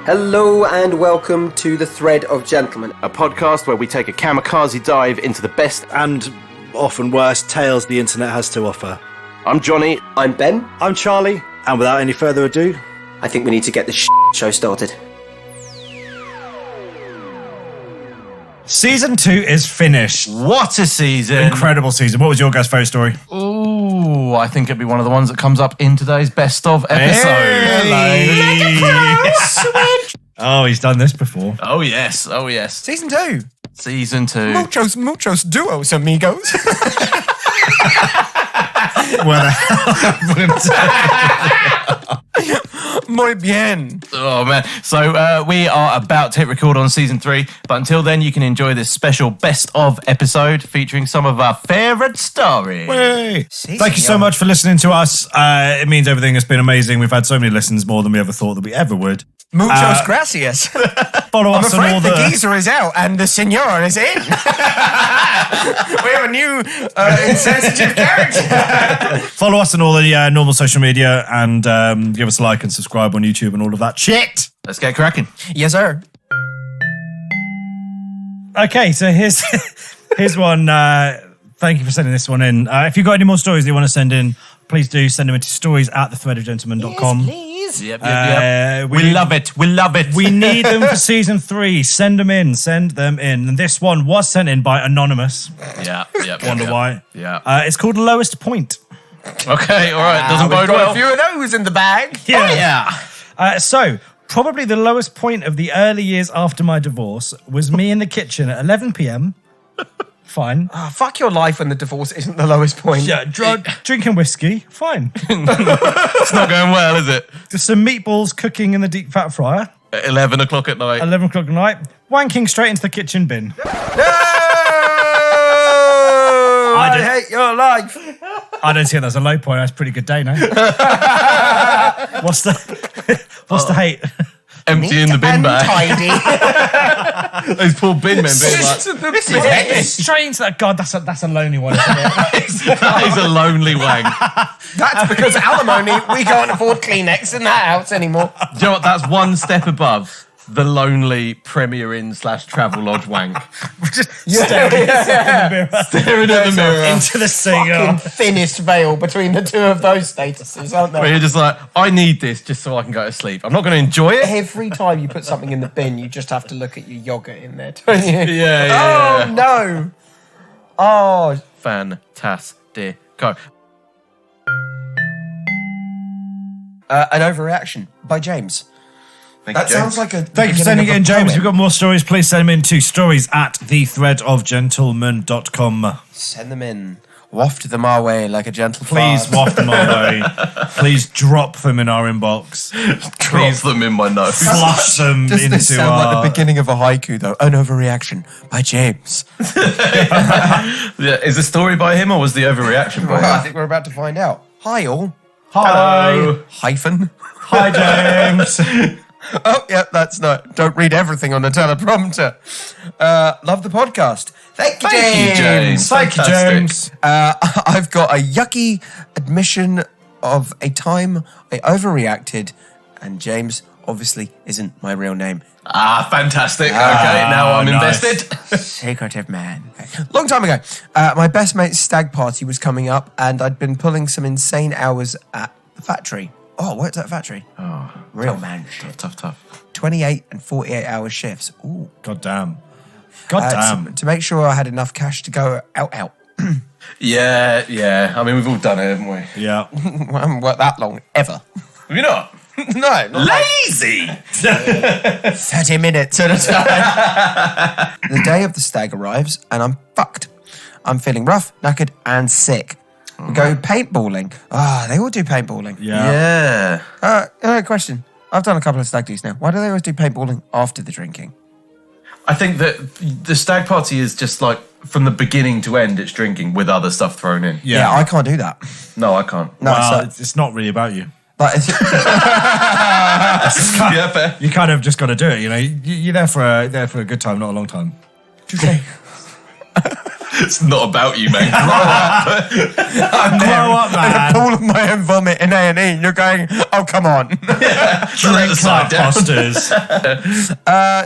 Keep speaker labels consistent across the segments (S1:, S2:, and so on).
S1: Hello and welcome to The Thread of Gentlemen,
S2: a podcast where we take a kamikaze dive into the best
S3: and often worse tales the internet has to offer.
S2: I'm Johnny.
S1: I'm Ben.
S3: I'm Charlie. And without any further ado,
S1: I think we need to get the show started.
S4: Season 2 is finished.
S5: What a season.
S4: Incredible season. What was your guys' favourite story?
S5: Ooh, I think it'd be one of the ones that comes up in today's best of episode.
S4: Hey. Oh, he's done this before.
S5: Oh, yes. Oh, yes.
S6: Season 2.
S5: Season 2.
S6: Muchos duos, amigos.
S4: Where the hell
S6: Muy bien.
S5: Oh, man. So we are about to hit record on Season 3, but until then, you can enjoy this special best of episode featuring some of our favourite stories.
S4: Hey. Thank you so much for listening to us. It means everything has been amazing. We've had so many listens, more than we ever thought that we ever would.
S6: Muchos gracias.
S4: Follow us on all
S6: the geezer is out and the senor is in. We have a new insensitive character.
S4: Follow us on all the normal social media and give us a like and subscribe on YouTube and all of that shit.
S5: Let's get cracking.
S6: Yes, sir.
S4: Okay, so here's one. Thank you for sending this one in. If you've got any more stories that you want to send in, please do send them into stories@thethreadofgentleman.com.
S6: Yes, please.
S5: Yep. We love it. We love it.
S4: We need them for season 3. Send them in. And this one was sent in by Anonymous.
S5: Yeah.
S4: Wonder why.
S5: Yeah.
S4: It's called Lowest Point.
S5: Okay, all right. Doesn't
S6: We've
S5: bode
S6: got
S5: well.
S6: a few of those in the bag.
S4: Yeah. So, probably the lowest point of the early years after my divorce was me in the kitchen at 11 p.m. Fine.
S6: Oh, fuck your life when the divorce isn't the lowest point.
S4: Yeah, drinking whiskey. Fine.
S5: It's not going well, is it?
S4: Just some meatballs cooking in the deep fat fryer.
S5: At 11 o'clock at night.
S4: 11 o'clock at night. Wanking straight into the kitchen bin.
S6: No! I hate your life.
S4: I don't see it. That's a low point. That's a pretty good day now. What's the hate?
S5: Emptying the bin bag.
S6: Untidy.
S5: Those poor bin men being like,
S4: Straight into that. God, that's a lonely one, isn't it?
S5: that is a lonely wang.
S6: That's because alimony, we can't afford Kleenex in that house anymore.
S5: Do you know what? That's one step above the lonely Premier Inn / Travel Lodge wank.
S4: Staring at the mirror. Into the singer.
S6: Fucking thinnest veil between the two of those statuses, aren't
S5: Where
S6: there?
S5: you're just like, I need this just so I can go to sleep. I'm not going to enjoy it.
S6: Every time you put something in the bin, you just have to look at your yogurt in there, don't you?
S5: Yeah.
S6: Oh, no. Oh.
S5: Fantastic. Go.
S6: An overreaction by James.
S5: Thank you, James.
S6: Sounds like a.
S4: Thank you for sending it in, James. We've got more stories. Please send them in to stories@thethreadofgentleman.com.
S6: Send them in. Waft them our way like a gentle
S4: Please
S6: fart.
S4: waft them our way. Please drop them in our inbox.
S5: Drop them in my nose.
S4: Flush them
S6: Doesn't
S4: into
S6: it sound
S4: our...
S6: like the beginning of a haiku, though? An overreaction by James.
S5: Yeah, is the story by him or was the overreaction by
S6: Well, I
S5: him?
S6: think we're about to find out. Hi, all.
S5: Hello.
S6: Hyphen.
S4: Hi, James.
S6: Oh, yeah, that's not. Don't read everything on the teleprompter. Love the podcast. Thank you, James.
S4: Thank you, James.
S6: I've got a yucky admission of a time I overreacted, and James obviously isn't my real name.
S5: Ah, fantastic. Okay, now I'm
S4: nice.
S5: invested.
S6: Secretive man. Okay. Long time ago, my best mate's stag party was coming up, and I'd been pulling some insane hours at the factory. Oh, what's that factory?
S5: Oh,
S6: Real man.
S5: tough.
S6: 28 and 48 hour shifts. Ooh.
S4: God damn. God damn.
S6: To make sure I had enough cash to go out.
S5: Yeah. I mean, we've all done it, haven't we?
S4: Yeah.
S6: I haven't worked that long, ever.
S5: Have you not?
S6: No. Not
S5: Lazy!
S6: 30 minutes at a time. The day of the stag arrives, and I'm fucked. I'm feeling rough, knackered, and sick. We go paintballing. They all do paintballing.
S4: Yeah.
S6: Question. I've done a couple of stag do's now. Why do they always do paintballing after the drinking?
S5: I think that the stag party is just like from the beginning to end, it's drinking with other stuff thrown in.
S6: Yeah, I can't do that.
S5: No, I can't.
S6: No,
S4: Well, it's not really about you.
S6: like,
S5: Yeah, fair.
S4: You kind of just got to do it, you know. You're there for a good time, not a long time.
S5: It's not about you, man. Grow up.
S4: Grow up,
S6: In a
S4: man.
S6: pool of my own vomit in A&E, and you're going, oh, come on.
S4: Drink
S5: Side down.
S4: posters.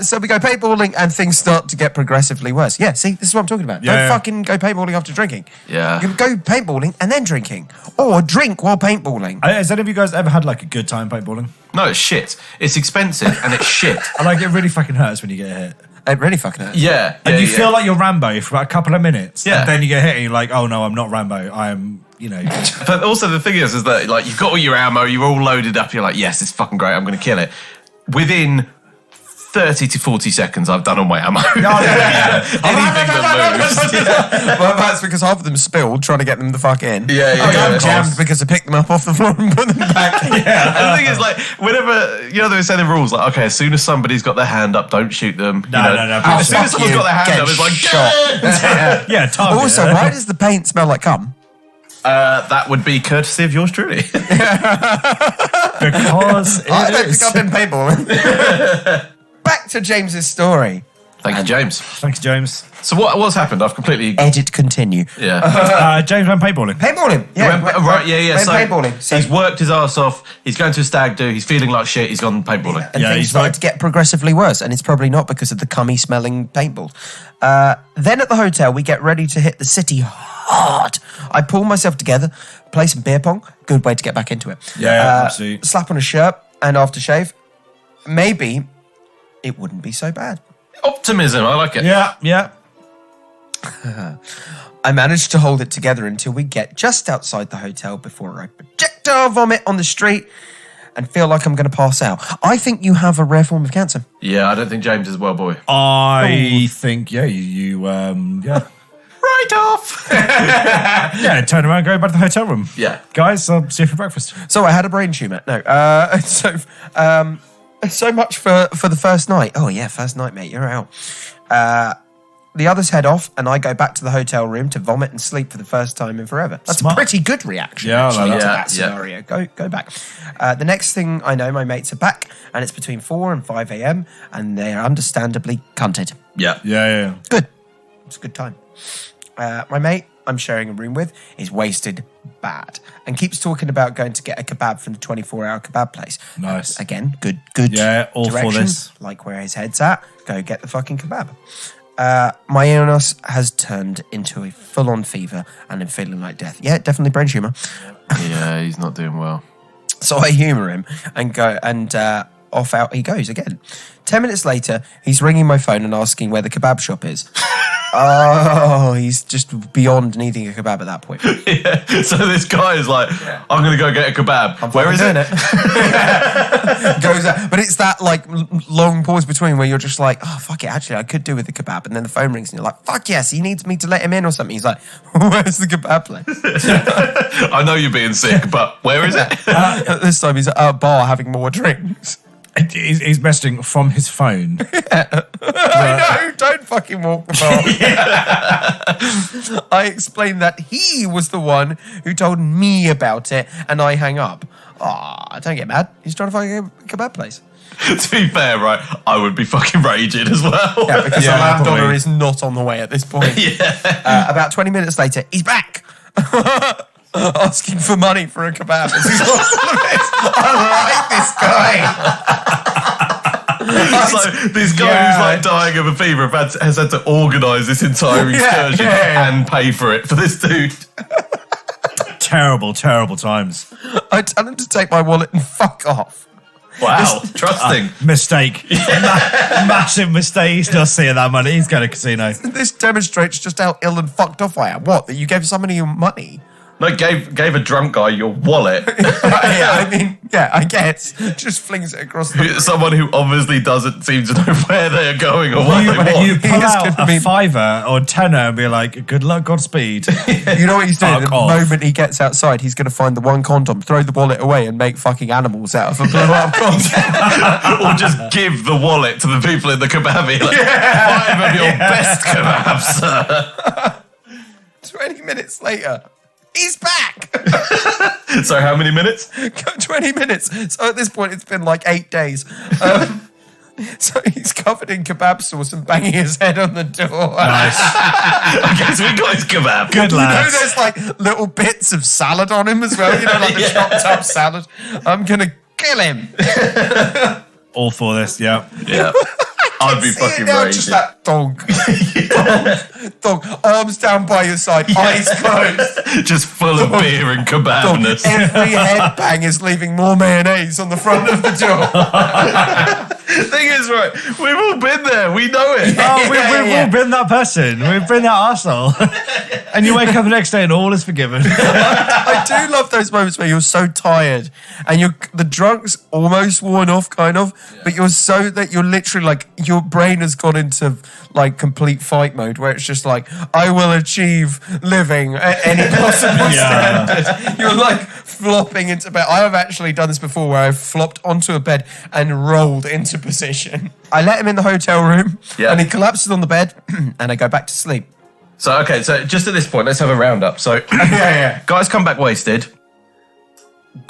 S6: So we go paintballing, and things start to get progressively worse. Yeah, see, this is what I'm talking about.
S4: Yeah,
S6: Don't
S4: yeah.
S6: fucking go paintballing after drinking.
S5: Yeah.
S6: You go paintballing and then drinking. Or drink while paintballing.
S4: Has any of you guys ever had like a good time paintballing?
S5: No, it's shit. It's expensive and it's shit.
S4: I like it really fucking hurts when you get hit.
S6: It really fucking hurts.
S5: Yeah.
S4: And
S5: yeah,
S4: you
S5: yeah.
S4: feel like you're Rambo for about a couple of minutes.
S5: Yeah.
S4: And then you get hit and you're like, oh no, I'm not Rambo. I am, you know.
S5: But also the thing is that like you've got all your ammo, you're all loaded up, you're like, yes, it's fucking great, I'm going to kill it. Within 30 to 40 seconds, I've done all my ammo.
S4: yeah.
S5: Anything that moves.
S6: Well, that's because half of them spilled trying to get them the fuck in.
S5: Yeah, yeah,
S6: I'm
S5: yeah.
S6: jammed because I picked them up off the floor and put them back.
S5: And the thing is, like, whenever, you know, they say the rules, like, okay, as soon as somebody's got their hand up, don't shoot them.
S4: No,
S5: you know.
S4: no.
S5: As soon
S6: fuck
S5: as someone's
S6: you,
S5: got their hand
S6: get
S5: up, it's like,
S6: shot.
S4: Yeah, target.
S6: Also, why does the paint smell like cum?
S5: that would be courtesy of yours truly.
S4: Because
S6: I don't
S4: it is.
S6: think I've been paintballing. Back to James's story.
S5: Thank you, James.
S4: Thanks, James.
S5: So what's happened? I've completely...
S6: Edit continue.
S5: Yeah.
S4: James went paintballing.
S6: Paintballing. Yeah,
S5: Right, yeah.
S6: Went
S5: So
S6: paintballing. So,
S5: he's worked his ass off. He's going to a stag do. He's feeling like shit. He's gone paintballing.
S6: and
S4: Yeah,
S6: things
S4: he's
S6: started
S4: like-
S6: to get progressively worse, and it's probably not because of the cummy smelling paintballs. Then at the hotel, we get ready to hit the city hard. I pull myself together, play some beer pong. Good way to get back into it.
S4: Yeah, absolutely.
S6: Slap on a shirt and aftershave. Maybe it wouldn't be so bad.
S5: Optimism. I like it.
S4: Yeah.
S6: I managed to hold it together until we get just outside the hotel before I projectile vomit on the street and feel like I'm going to pass out. I think you have a rare form of cancer.
S5: Yeah, I don't think James is well, boy.
S4: I think, yeah, yeah.
S5: Right off.
S4: Yeah, turn around, go back to the hotel room.
S5: Yeah.
S4: Guys, I'll see you for breakfast.
S6: So I had a brain tumour. No. So much for the first night. Oh, yeah, first night, mate. You're out. The others head off, and I go back to the hotel room to vomit and sleep for the first time in forever. That's
S4: Smart.
S6: a pretty good reaction,
S4: Yeah, I
S6: actually,
S4: like
S6: to
S5: that.
S6: that
S5: Yeah.
S6: scenario. Go back. The next thing I know, my mates are back, and it's between 4 and 5 a.m., and they're understandably cunted.
S5: Yeah.
S4: Yeah.
S6: Good. It's a good time. My mate I'm sharing a room with is wasted bad and keeps talking about going to get a kebab from the 24-hour kebab place.
S4: Nice.
S6: Again, good.
S4: Yeah, all for
S6: direction,
S4: this.
S6: like where his head's at. Go get the fucking kebab. My illness has turned into a full-on fever and I'm feeling like death. Yeah, definitely brain tumour.
S5: Yeah, he's not doing well.
S6: So I humour him and go and off out he goes again. 10 minutes later, he's ringing my phone and asking where the kebab shop is. Oh, he's just beyond needing a kebab at that point.
S5: Yeah. So this guy is like, I'm going to go get a kebab. Where is
S6: Doing
S5: it?
S6: Goes out. But it's that like long pause between where you're just like, oh, fuck it, actually, I could do with the kebab. And then the phone rings and you're like, fuck yes, he needs me to let him in or something. He's like, where's the kebab place?
S5: I know you're being sick, but where is it?
S6: This time he's at a bar having more drinks.
S4: He's messaging from his phone.
S6: I know, don't fucking walk the bar. I explained that he was the one who told me about it and I hang up. Ah, don't get mad. He's trying to find a kebab place.
S5: To be fair, right, I would be fucking raging as well.
S6: Yeah, because
S4: Yeah,
S6: the landowner
S4: probably.
S6: is not on the way at this point.
S5: Yeah.
S6: About 20 minutes later, he's back. Asking for money for a kebab. I like this guy.
S5: It's like this guy who's like dying of a fever has had to organise this entire excursion and pay for it for this dude.
S4: Terrible times.
S6: I tell him to take my wallet and fuck off.
S5: Wow, trusting.
S4: Mistake. Massive mistake. He's not seeing that money. He's going to casino.
S6: This demonstrates just how ill and fucked off I am. What? That you gave somebody your money?
S5: No, gave a drunk guy your wallet.
S6: I mean, yeah, I guess. Just flings it across the
S5: Someone who obviously doesn't seem to know where they are going or what they
S4: You
S5: want.
S4: pull
S6: He just
S4: out
S6: couldn't
S4: a
S6: be-
S4: fiver or tenner and be like, good luck, Godspeed.
S6: You know what he's doing?
S4: Fuck
S6: The
S4: off.
S6: moment he gets outside, he's going to find the one condom, throw the wallet away, and make fucking animals out of a blow-up condom.
S5: Or just give the wallet to the people in the kebabi. Like, 5 of your best kebabs, sir.
S6: 20 minutes later, he's back.
S5: So how many minutes?
S6: 20 minutes. So at this point, it's been like 8 days. So he's covered in kebab sauce and banging his head on the door.
S4: Nice.
S5: Okay, so we got his kebab.
S4: Good lad.
S6: There's like little bits of salad on him as well. Like the chopped up salad. I'm gonna kill him.
S4: All for this, yeah.
S5: Yeah. I'd be fucking
S6: now,
S5: raging.
S6: just that dog, arms down by your side, eyes closed.
S5: Just full of beer and kebabness.
S6: Every headbang is leaving more mayonnaise on the front of the door.
S5: Thing is, right, we've all been there. We know it.
S4: Oh, we've all been that person. We've been that arsehole. And you wake up the next day and all is forgiven.
S6: I do love those moments where you're so tired and the drunk's almost worn off, kind of, but you're so that you're literally like, your brain has gone into like complete fight mode where it's just like, I will achieve living at any possible standard. You're like flopping into bed. I have actually done this before where I've flopped onto a bed and rolled into position. I let him in the hotel room and he collapses on the bed and I go back to sleep.
S5: So, okay, so just at this point, let's have a roundup. So, guys come back wasted.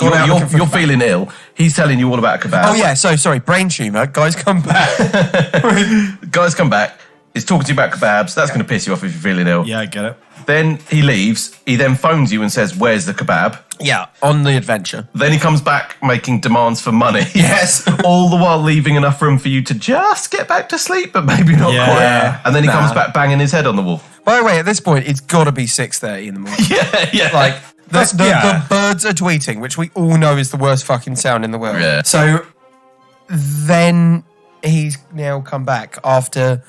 S5: You're feeling ill. He's telling you all about a kebab.
S6: Oh, yeah, sorry, brain tumour. Guys come back.
S5: Guys come back. He's talking to you about kebabs. That's going to piss you off if you're feeling ill.
S4: Yeah, I get it.
S5: Then he leaves. He then phones you and says, where's the kebab?
S6: Yeah, on the adventure.
S5: Then he comes back making demands for money.
S6: Yes.
S5: All the while leaving enough room for you to just get back to sleep, but maybe not quite. And then he comes back banging his head on the wall.
S6: By the way, at this point, it's got to be 6:30 in the morning.
S5: Yeah.
S6: Like, the birds are tweeting, which we all know is the worst fucking sound in the world.
S5: Yeah.
S6: So then he's now come back after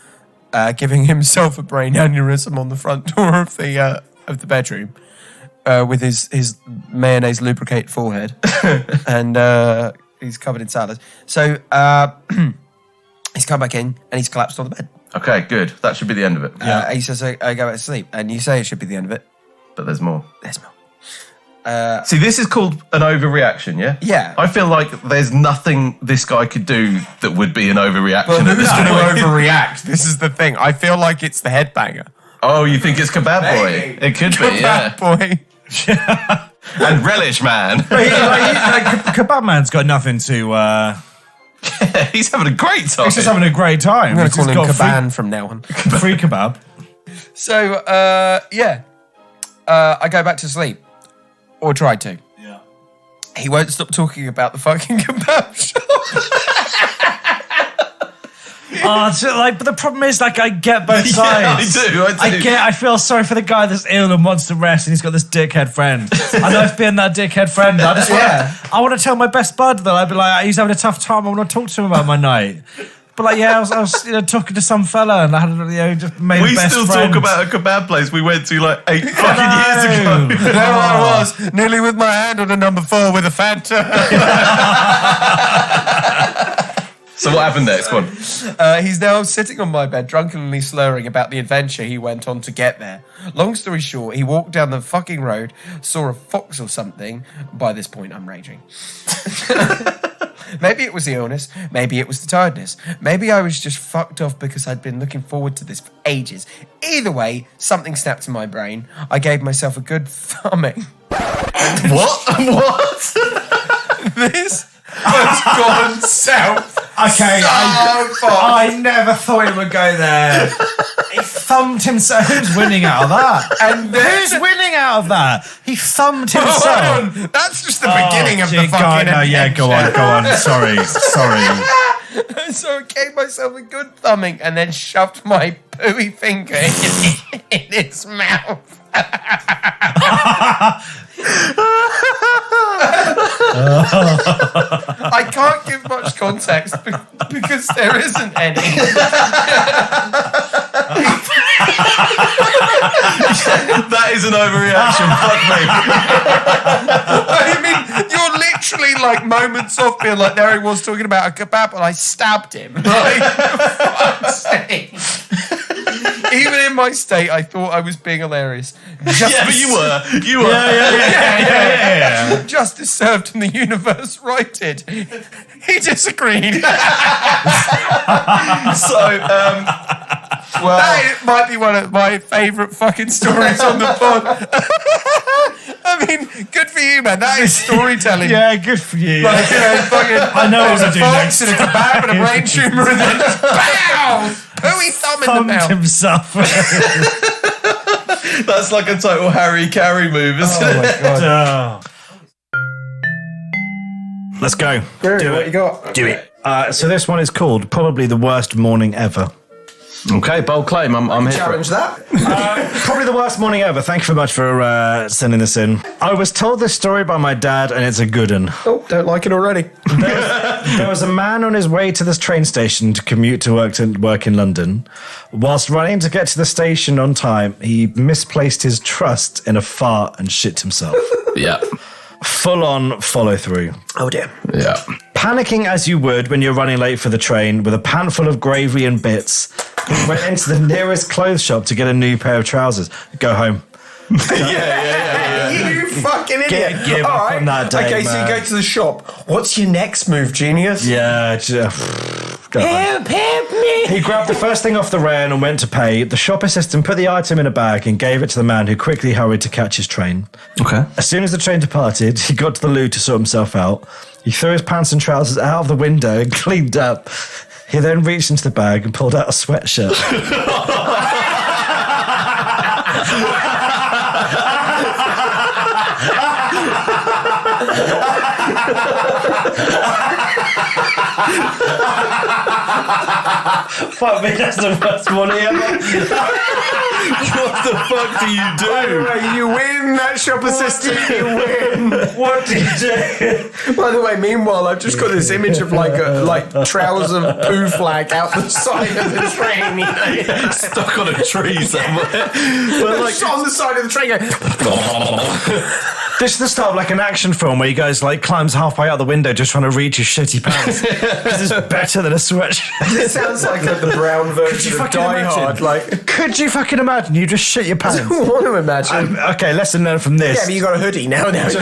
S6: giving himself a brain aneurysm on the front door of the bedroom with his mayonnaise lubricated forehead, and he's covered in salad. So he's come back in and he's collapsed on the bed.
S5: Okay, good. That should be the end of it.
S6: He says, I go back to sleep, and you say it should be the end of it.
S5: But there's more.
S6: There's more.
S5: See, this is called an overreaction, yeah?
S6: Yeah.
S5: I feel like there's nothing this guy could do that would be an overreaction.
S6: But
S5: at
S6: who's
S5: this
S6: going to
S5: point.
S6: overreact? This is the thing. I feel like it's the headbanger.
S5: Oh, you think it's Kebab Boy?
S6: Maybe.
S5: It could be, yeah.
S6: Boy.
S5: And Relish Man.
S4: Kebab Man's got nothing to...
S5: He's having a great time.
S4: He's just having a great time.
S6: I'm going
S4: He's
S6: to call
S4: just
S6: him
S4: got
S6: Kaban from now on.
S4: free kebab.
S6: So, I go back to sleep. Or tried to.
S4: Yeah.
S6: He won't stop talking about the fucking kebab shop.
S4: But the problem is, like, I get both sides.
S5: I do.
S4: I feel sorry for the guy that's ill and wants to rest, and he's got this dickhead friend. And I've been that dickhead friend. I want to tell my best bud that I'd be like, he's having a tough time. I want to talk to him about my night. But like, I was talking to some fella, and I had just made a best friend.
S5: We still talk about a kebab place we went to like 8 fucking years ago.
S6: There I was, nearly with my hand on a number 4 with a Fanta.
S5: So what happened next? Go on.
S6: He's now sitting on my bed, drunkenly slurring about the adventure he went on to get there. Long story short, he walked down the fucking road, saw a fox or something. By this point, I'm raging. Maybe it was the illness. Maybe it was the tiredness. Maybe I was just fucked off because I'd been looking forward to this for ages. Either way, something snapped in my brain. I gave myself a good thumbing.
S5: What?
S6: This has gone south.
S4: Okay,
S6: I
S4: I never thought he would go there. He thumbed himself. Who's winning out of that?
S6: And
S4: Who's winning out of that? He thumbed himself.
S6: That's just the beginning of the fucking
S4: go on. Sorry.
S6: So I gave myself a good thumbing and then shoved my pooey finger in its mouth. I can't give much context because there isn't any.
S5: That is an overreaction. Fuck me.
S6: I mean, you're literally like moments off being like, there he was talking about a kebab and I stabbed him. Like, for fuck's sake. Even in my state, I thought I was being hilarious.
S5: Yeah, but you were.
S6: Yeah. Justice served and the universe righted. He disagreed. That might be one of my favourite fucking stories on the pod. I mean, good for you, man. That is storytelling.
S4: Yeah, good for you.
S6: Like, fucking,
S4: I know what
S6: there's
S4: to
S6: a
S4: do
S6: fox
S4: next.
S6: and a kebab and a brain tumour and then just BAM! Pooey thumb in the
S4: Thumbed
S6: mouth.
S4: himself.
S5: That's like a total Harry Carey move, isn't it?
S6: Oh my God.
S3: Let's go.
S1: What you got?
S3: Do it. So this one is called Probably the Worst Morning Ever.
S5: Okay, bold claim. I'm here for
S1: Challenge
S5: it.
S1: that.
S3: Probably the worst morning ever. Thank you very much for sending this in. I was told this story by my dad, and it's a good one.
S1: Oh, don't like it already.
S3: There was a man on his way to this train station to commute to work in London. Whilst running to get to the station on time, he misplaced his trust in a fart and shit himself.
S5: Yeah.
S3: Full on follow through.
S1: Oh dear.
S5: Yeah.
S3: Panicking as you would when you're running late for the train with a pan full of gravy and bits, he went into the nearest clothes shop to get a new pair of trousers. Go home.
S1: You fucking idiot.
S3: Give
S1: All
S3: up
S1: right.
S3: on that day,
S1: Okay, so
S3: man.
S1: you go to the shop. What's your next move, genius?
S3: Yeah. Go home.
S1: Help me.
S3: He grabbed the first thing off the rail and went to pay. The shop assistant put the item in a bag and gave it to the man, who quickly hurried to catch his train.
S5: Okay.
S3: As soon as the train departed, he got to the loo to sort himself out. He threw his pants and trousers out of the window and cleaned up. He then reached into the bag and pulled out a sweatshirt. Fuck me, that's the worst morning ever.
S5: What the fuck do you do?
S1: You win that shop assistant. You win.
S3: What did you do?
S1: By the way, meanwhile, I've just got this image of like trouser poo flag out the side of the train.
S5: Stuck on a tree somewhere.
S1: But like on the side of the train.
S3: This is the start of like an action film where you guys like climbs halfway out the window just trying to reach his shitty pants. Because it's better than a sweatshirt.
S1: It sounds like the brown version of
S3: fucking
S1: Die
S3: imagine?
S1: Hard. Like,
S3: Could you fucking imagine? You just shit your pants.
S1: I want to imagine.
S3: Okay, lesson learned from this.
S1: Yeah, but you got a hoodie now. Thing is,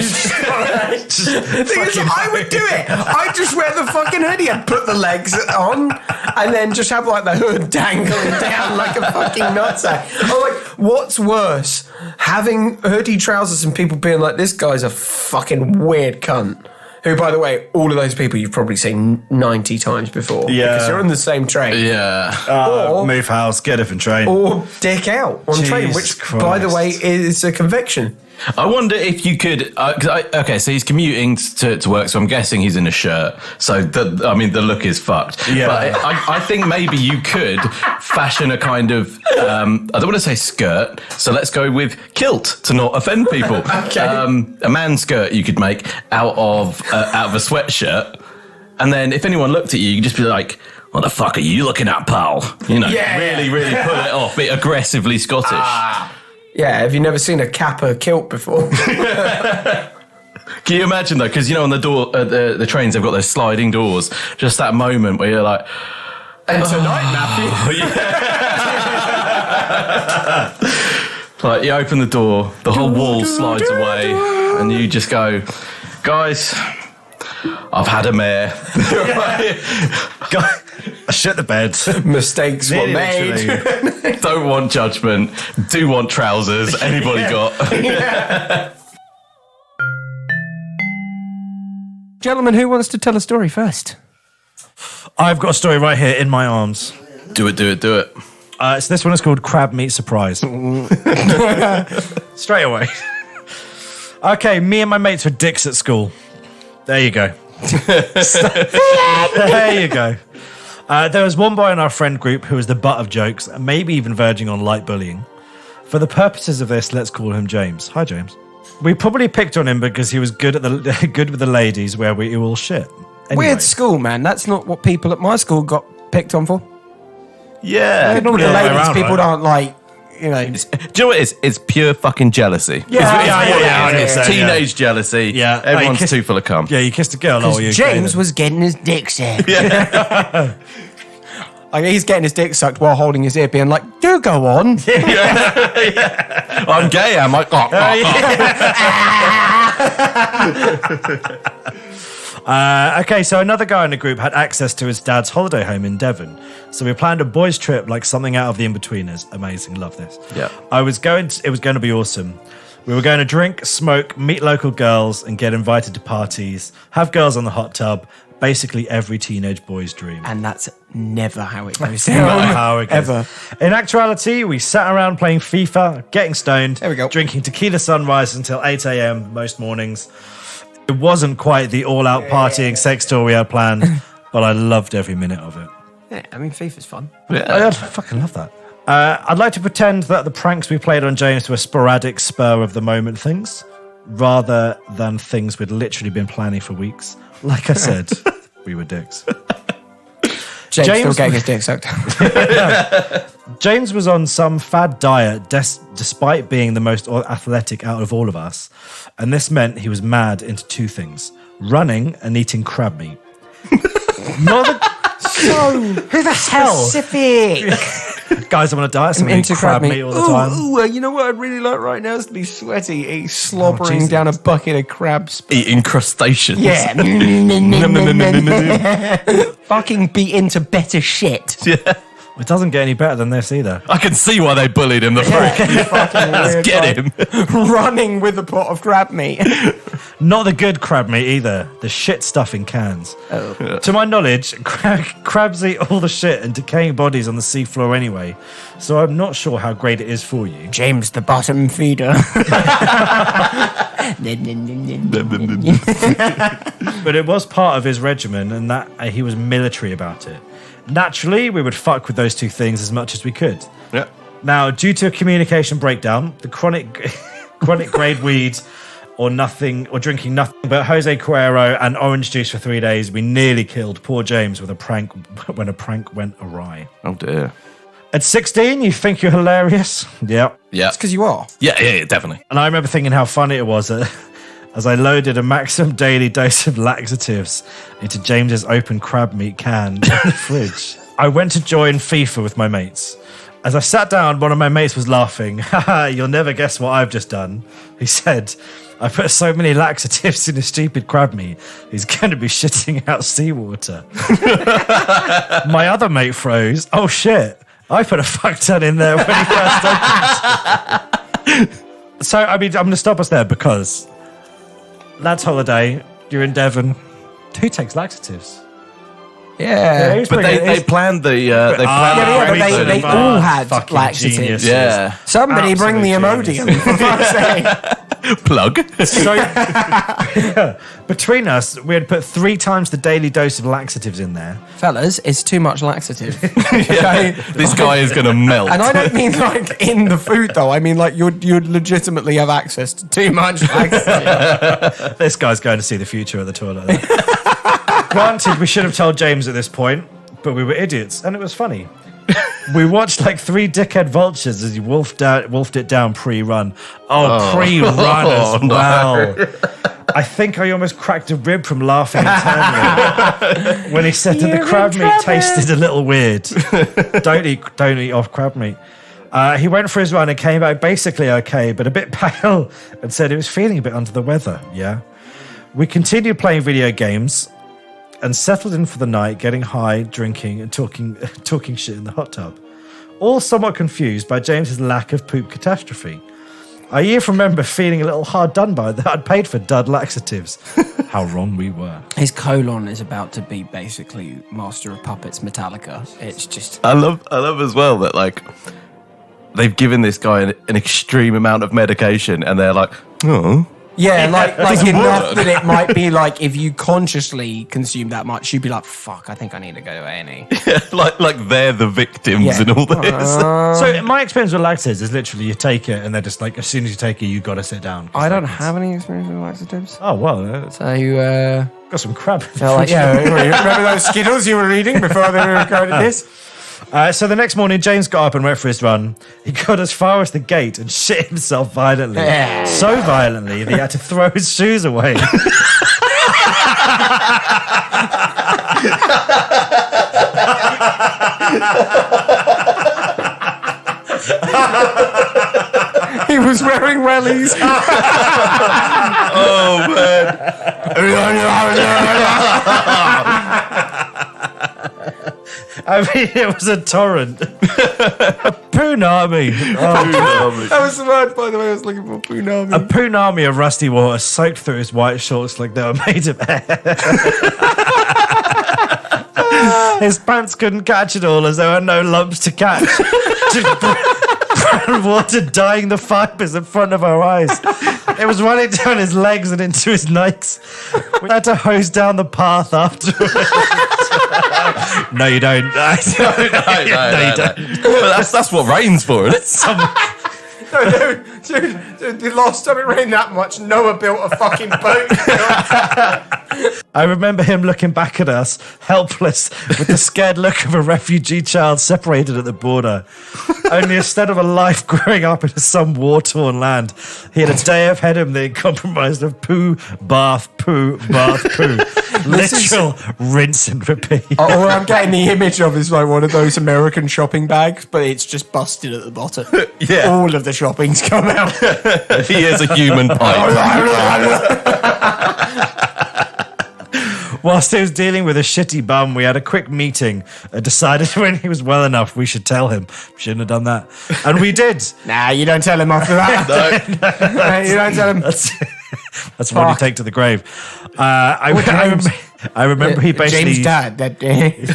S1: I would do it. I'd just wear the fucking hoodie and put the legs on, and then just have like the hood dangling down like a fucking nutsack. I'm like, what's worse, having hoodie trousers and people being like, "This guy's a fucking weird cunt." Who, by the way, all of those people you've probably seen 90 times before.
S3: Yeah.
S1: Because you're on the same train.
S5: Yeah.
S1: Or-
S3: Move house, get a different train.
S1: Or dick out on train,
S3: Jesus
S1: which, by the way,
S3: Christ.
S1: is a conviction.
S5: I wonder if you could. Okay, so he's commuting to work, so I'm guessing he's in a shirt. So the look is fucked.
S3: Yeah.
S5: But I think maybe you could fashion a kind of I don't want to say skirt, so let's go with kilt to not offend people.
S1: Okay.
S5: A man skirt you could make out of a sweatshirt, and then if anyone looked at you, you could just be like, "What the fuck are you looking at, pal?" You know, really pull it off, be aggressively Scottish.
S1: Yeah, have you never seen a Kappa kilt before?
S5: Can you imagine though? Because you know on the door, the trains they've got those sliding doors. Just that moment where you're like,
S1: And tonight, Matthew.
S5: like you open the door, the whole wall slides away, and you just go, guys, I've had a mare.
S3: I shit the bed.
S1: Mistakes were made.
S3: Literally.
S5: Don't want judgment. Do want trousers. Anybody got?
S1: Gentlemen, who wants to tell a story first?
S3: I've got a story right here in my arms.
S5: Do it.
S3: So this one is called Crab Meat Surprise. Straight away. Okay, me and my mates were dicks at school. There you go. There you go. There was one boy in our friend group who was the butt of jokes, and maybe even verging on light bullying. For the purposes of this, let's call him James. Hi, James. We probably picked on him because he was good with the ladies, where we all shit. Anyway.
S1: Weird school, man. That's not what people at my school got picked on for.
S5: Yeah.
S1: Normally,
S3: the
S1: the
S3: other way
S1: ladies,
S3: around,
S1: people
S3: right?
S1: aren't like, you know.
S5: Do you know what it is? It's pure fucking jealousy.
S3: Yeah.
S5: Teenage jealousy.
S3: Yeah.
S5: Everyone's
S3: Like,
S5: too full of cum.
S3: Yeah, you kissed a girl. Oh, you
S1: James was getting his dick sucked. Like, he's getting his dick sucked while holding his ear, being like, "Do go on."
S5: I'm gay. I'm like,
S3: Okay, so another guy in the group had access to his dad's holiday home in Devon. So we planned a boys' trip like something out of the In-Betweeners. Amazing, love this.
S5: Yeah.
S3: It was going to be awesome. We were going to drink, smoke, meet local girls, and get invited to parties, have girls on the hot tub. Basically, every teenage boy's dream.
S1: And that's never how it goes
S3: Not
S1: down.
S3: how it goes.
S1: Ever.
S3: In actuality, we sat around playing FIFA, getting stoned,
S1: There we go.
S3: drinking tequila sunrise until 8 a.m. most mornings. It wasn't quite the all-out partying sex tour we had planned, but I loved every minute of it.
S1: Yeah, I mean, FIFA's fun.
S3: I fucking love that. I'd like to pretend that the pranks we played on James were sporadic, spur-of-the-moment things, rather than things we'd literally been planning for weeks. Like I said, we were dicks.
S1: James still getting his dick sucked.
S3: James was on some fad diet despite being the most athletic out of all of us. And this meant he was mad into two things: running and eating crab meat. Not the... who the hell?
S1: Specific.
S3: Guys, I'm on a diet, so I'm eating crab meat all the time.
S1: You know what I'd really like right now is to be sweaty, slobbering down a bucket of crabs.
S5: Eating crustaceans.
S1: Yeah. Fucking be into better shit.
S5: Yeah.
S3: It doesn't get any better than this either.
S5: I can see why they bullied him, the prick. Let's get him.
S1: Running with a pot of crab meat.
S3: Not the good crab meat either. The shit stuff in cans.
S1: Oh.
S3: To my knowledge, crabs eat all the shit and decaying bodies on the seafloor anyway. So I'm not sure how great it is for you.
S1: James the bottom feeder.
S3: But it was part of his regimen, and that he was military about it. Naturally, we would fuck with those two things as much as we could.
S5: Yeah.
S3: Now, due to a communication breakdown, the chronic grade weed or drinking nothing but Jose Cuervo and orange juice for 3 days, we nearly killed poor James with a prank when a prank went awry.
S5: Oh, dear.
S3: At 16, you think you're hilarious? Yeah.
S5: Yeah.
S1: It's because you are.
S5: Yeah, definitely.
S3: And I remember thinking how funny it was as I loaded a maximum daily dose of laxatives into James's open crab meat can in the fridge. I went to join FIFA with my mates. As I sat down, one of my mates was laughing. Haha, you'll never guess what I've just done. He said, I put so many laxatives in his stupid crab meat, he's going to be shitting out seawater. My other mate froze. Oh shit, I put a fuck ton in there when he first opened. So, I mean, I'm going to stop us there because lads' holiday, you're in Devon. Who takes laxatives?
S1: Yeah.
S3: who's
S5: But
S3: bringing
S5: they
S3: it?
S5: planned the...
S1: They all had
S3: Fucking
S1: laxatives.
S3: geniuses.
S5: Yeah.
S1: Somebody bring the
S3: Absolute
S1: Imodium, for fuck's sake.
S5: Plug.
S3: So, between us, we had put 3 times the daily dose of laxatives in there.
S1: Fellas, it's too much laxative. Okay?
S5: This guy is going to melt.
S1: And I don't mean like in the food though. I mean like you'd legitimately have access to too much laxative.
S3: This guy's going to see the future of the toilet. Granted, we should have told James at this point, but we were idiots, and it was funny. We watched like 3 dickhead vultures as he wolfed it down pre-run. Pre-run as well. I think I almost cracked a rib from laughing internally when he said that the crab meat tasted a little weird. Don't eat off crab meat. He went for his run and came back basically okay, but a bit pale, and said he was feeling a bit under the weather. Yeah. We continued playing video games and settled in for the night, getting high, drinking, and talking shit in the hot tub. All somewhat confused by James's lack of poop catastrophe. I even remember feeling a little hard done by that I'd paid for dud laxatives. How wrong we were.
S1: His colon is about to be basically Master of Puppets Metallica. It's just...
S5: I love as well that like they've given this guy an extreme amount of medication, and they're like, oh.
S1: Yeah, like enough that it might be like if you consciously consume that much, you'd be like, fuck, I think I need to go to A&E.
S5: like they're the victims
S1: Yeah.
S5: in all this.
S3: So my experience with laxatives is literally you take it and they're just like, as soon as you take it, you got to sit down.
S1: I don't have any experience with laxatives.
S3: Oh, well,
S1: So you,
S3: got some crab.
S1: remember those Skittles you were eating before they recorded this?
S3: So the next morning, James got up and went for his run. He got as far as the gate and shit himself violently.
S1: Yeah.
S3: So violently that he had to throw his shoes away.
S1: He was wearing wellies.
S5: Oh man.
S3: I mean, it was a torrent. punami.
S1: That was the word, by the way, I was looking for. Punami.
S3: A punami of rusty water soaked through his white shorts like they were made of air. His pants couldn't catch it all as there were no lumps to catch. Just brown water dyeing the fibres in front of our eyes. It was running down his legs and into his nikes. We had to hose down the path afterwards. No, you don't.
S5: No, you don't. Well, that's what rain's for, isn't it?
S1: Dude, the last time it rained that much, Noah built a fucking boat.
S3: I remember him looking back at us, helpless, with the scared look of a refugee child separated at the border. Only instead of a life growing up in some war-torn land, he had a day ahead of him that compromised of poo, bath, poo, bath, poo. Literal rinse and repeat.
S1: All I'm getting the image of is like one of those American shopping bags, but it's just busted at the bottom.
S5: Yeah.
S1: All of the shopping's come out.
S5: He is a human pipe.
S3: Whilst he was dealing with a shitty bum, we had a quick meeting and decided when he was well enough, we should tell him. Shouldn't have done that. And we did.
S1: Nah, you don't tell him after that. No. You don't tell him.
S3: That's what you take to the grave. I remember he basically...
S1: James died that day.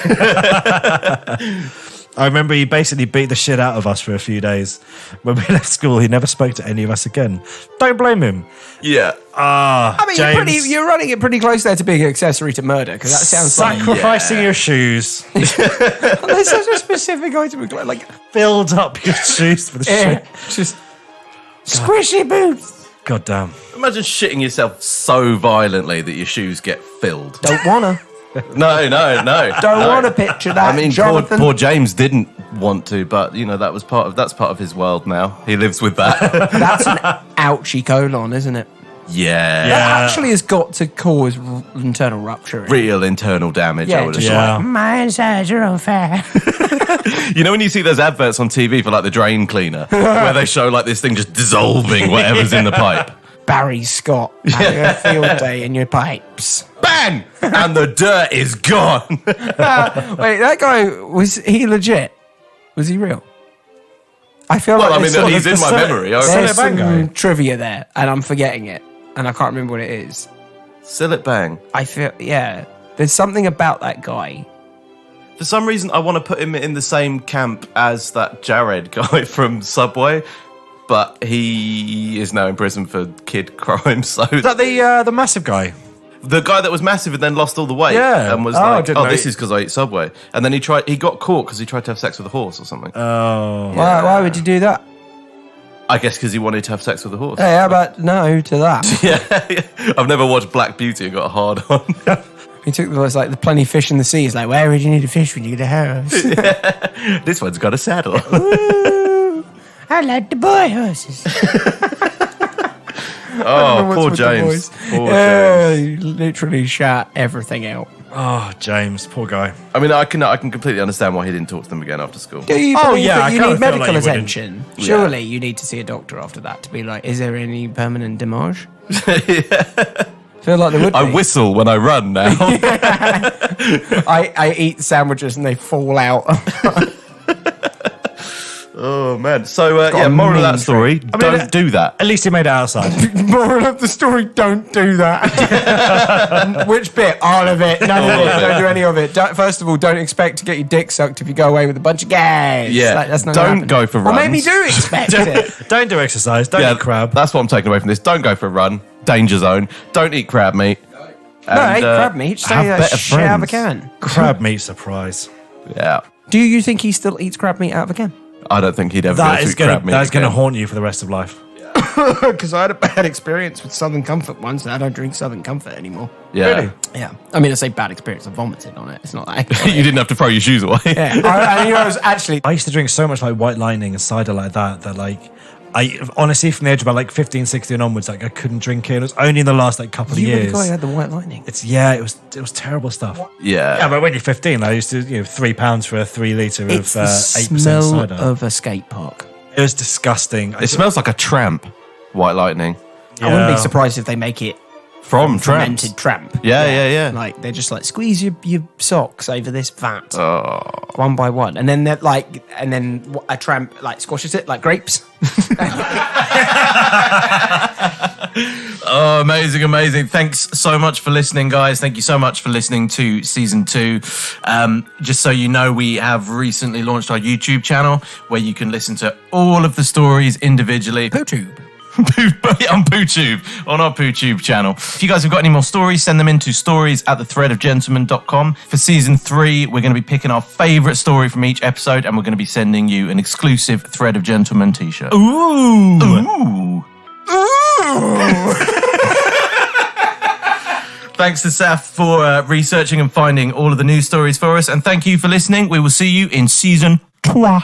S3: I remember he basically beat the shit out of us for a few days. When we left school, he never spoke to any of us again. Don't blame him.
S5: Yeah.
S1: I mean,
S3: James,
S1: you're running it pretty close there to being an accessory to murder, because that sounds
S3: sacrificing your shoes.
S1: There's such a specific item, like
S3: Filled up your shoes with shit.
S1: just squishy boots.
S3: God damn.
S5: Imagine shitting yourself so violently that your shoes get filled.
S1: Don't wanna.
S5: No.
S1: Don't want to picture that.
S5: I mean,
S1: Jonathan.
S5: poor James didn't want to, but you know that's part of his world now. He lives with that.
S1: That's an ouchie colon, isn't it?
S5: Yeah.
S1: That actually has got to cause internal rupture.
S5: Real internal damage. I would
S1: just
S5: assume.
S1: like, my insides are on fire.
S5: You know when you see those adverts on TV for like the drain cleaner, where they show like this thing just dissolving whatever's in the pipe.
S1: Barry Scott having a field day in your pipes.
S5: Bang! And the dirt is gone.
S1: Wait, that guy, was he legit? Was he real? I feel
S5: Well,
S1: like
S5: I mean, he's in my memory.
S1: there's
S3: Bang guy.
S1: some trivia there, and I'm forgetting it, and I can't remember what it is.
S5: Sillet Bang.
S1: I feel, there's something about that guy.
S5: For some reason, I want to put him in the same camp as that Jared guy from Subway, but he is now in prison for kid crimes. So
S3: Is that the massive guy?
S5: the guy that was massive and then lost all the weight,
S3: Yeah.
S5: and was
S3: Oh, I
S5: like,
S3: didn't
S5: "Oh,
S3: know
S5: this
S3: he-
S5: is because I eat Subway." And then he got caught because he tried to have sex with a horse or something.
S3: Oh.
S1: Why would you do that?
S5: I guess because he wanted to have sex with a horse.
S1: Hey, how about no to that?
S5: Yeah, I've never watched Black Beauty and got a hard on.
S1: He took the plenty fish in the sea. He's like, where would you need a fish when you get a house?
S5: This one's got a saddle.
S1: I like the boy horses.
S5: Oh,
S1: What's
S5: poor
S1: with the
S5: James.
S1: boys?
S5: Poor
S1: Yeah,
S5: James.
S1: he literally shot everything out.
S3: Oh, James, poor guy.
S5: I mean, I can completely understand why he didn't talk to them again after school.
S1: Do you
S3: Oh,
S1: believe
S3: yeah,
S1: that
S3: I
S1: you
S3: kinda
S1: need
S3: feel
S1: medical
S3: like you wouldn't.
S1: attention? Surely you need to see a doctor after that to be like, is there any permanent damage? Feel like there would be.
S5: I whistle when I run now.
S1: I eat sandwiches and they fall out.
S5: Oh man! So
S1: a
S5: moral of
S1: mean
S5: that story: don't do that.
S3: At least he made it outside.
S1: Moral of the story, don't do that. Which bit? All of it. None of
S5: All
S1: it.
S5: of it.
S1: Don't do any of it. First of all, don't expect to get your dick sucked if you go away with a bunch of guys.
S5: Yeah,
S1: That's not gonna
S5: don't
S1: happen.
S5: go for
S1: Or maybe
S5: runs.
S1: do expect it.
S3: Don't do exercise. Don't eat crab.
S5: That's what I'm taking away from this. Don't go for a run. Danger zone. Don't eat crab meat.
S1: No, eat crab meat. Just
S5: have
S1: take that
S5: better
S1: shit out of a
S5: friends.
S1: can.
S3: Crab meat surprise.
S5: Yeah,
S1: Do you think he still eats crab meat out of a can?
S5: I don't think he'd ever
S3: That
S5: go
S3: is
S5: through crab meat.
S3: going to
S5: again.
S3: haunt you for the rest of life.
S1: Because I had a bad experience with Southern Comfort once, and I don't drink Southern Comfort anymore.
S5: Yeah,
S3: Really?
S1: Yeah. I mean, I say bad experience. I vomited on it. It's not that.
S5: you didn't have to throw your shoes away.
S1: Yeah. I was actually.
S3: I used to drink so much like white lightning and cider like that I honestly from the age of about like 15, 16 onwards, like I couldn't drink it. It was only in the last like couple of
S1: You were the
S3: years.
S1: guy who had the white lightning.
S3: It was terrible stuff.
S5: Yeah.
S3: Yeah, but when you're 15, I used to £3 for a 3 litre of
S1: It's the
S3: 8%
S1: smell
S3: cider.
S1: of a skate park.
S3: It was disgusting.
S5: It smells like a tramp. White lightning.
S1: I wouldn't
S3: Yeah.
S1: be surprised if they make it
S5: From
S1: fermented tramp.
S5: Yeah.
S1: Like they're just like squeeze your socks over this vat, one by one, and then they're like, and then a tramp like squashes it like grapes.
S5: Oh, amazing. Thanks so much for listening, guys. Thank you so much for listening to season 2. Just so you know, we have recently launched our YouTube channel where you can listen to all of the stories individually.
S1: PooTube.
S5: On PooTube, on our PooTube channel. If you guys have got any more stories, send them in to stories@thethreadofgentleman.com. For season 3, we're going to be picking our favourite story from each episode, and we're going to be sending you an exclusive Thread of Gentleman t-shirt. Ooh. Thanks to Saf for researching and finding all of the news stories for us, and thank you for listening. We will see you in season 3.